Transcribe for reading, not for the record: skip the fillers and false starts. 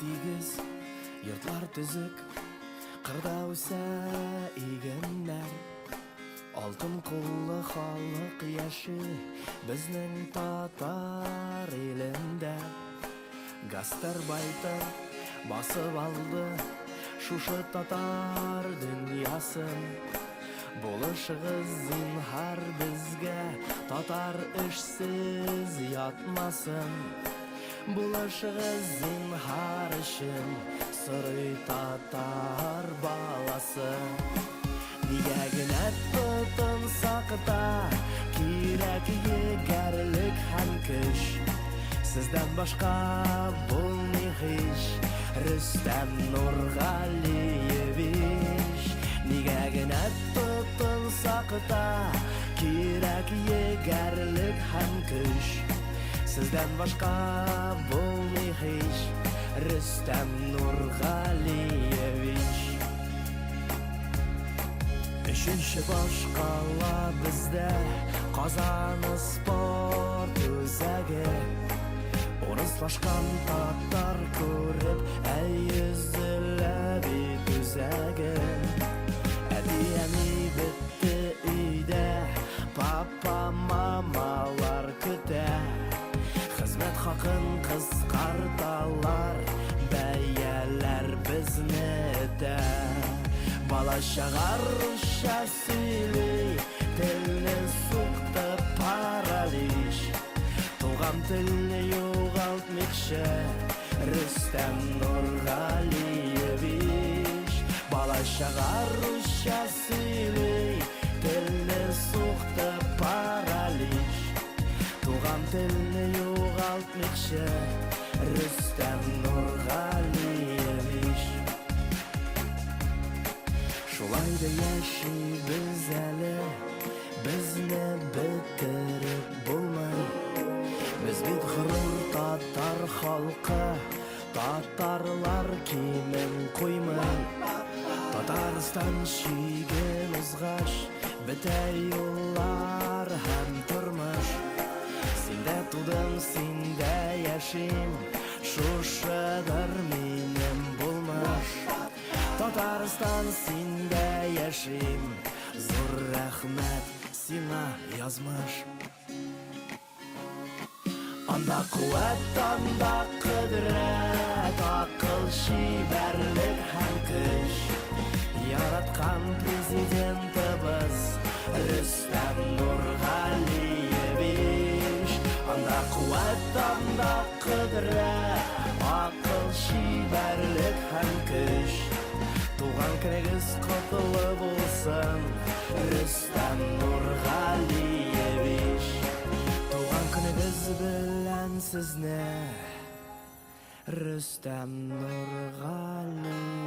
тигіз, йортлар түзік, қырда өсә игеннәр. Алтын куллы халық яши безнең татар илендә. Гастарбайтер басып алды шушы татар дөньясын. Булышыгыз зинһар безгә, татар эшсез ятмасын. Булышыгыз зинһар өчен, сорый татар баласы. Нигә генә тотынсак та, кирәк егәрлек һәм көч. Сездән башка булмый һич, Рөстәм Нургалиевич. Нигә генә тотынсак та, кирәк егәрлек һәм көч. Сездән башка булмый һич, Рөстәм Нургалиевич. Өченче башкала бездә Казаны спорт үзәге. Урыслашкан татар күреп, йөзелә бит үзәге. Әти-әни бетте өйдә, папа-мамалар көтә. Хезмәт хакын кыскарталар, бәяләр безне этә. Бала-чага русча сөйли, телне сукты паралич. Туган телне югалтмакчы Рөстәм Нургалиевич. Бала-чага русча сөйли, телне сукты паралич. Туган телне югалтмакчы Рөстәм Нургалиевич. Шулай да яшибез әле, безне бетереп булмый. Без бит горур татар халкы, татарлар кимен куймый. Татарстан чиген узгач, бетә юллар һәм тормыш. Синдә тудым, синдә яшим, шушыдыр минем булмыш. Татарстан, синдә яшим, зур рәхмәт сиңа язмыш. Анда куәт, анда кыдрәт, акыл, чибәрлек һәм көч. Яраткан президентыбыз Рөстәм Нургалиевич. Анда куәт, анда кыдрәт, акыл, чибәрлек һәм көч. Туган көнегез котлы булсын, Рөстәм Нургалиевич. Туган көнегез белән сезне, Рөстәм Нургалиевич.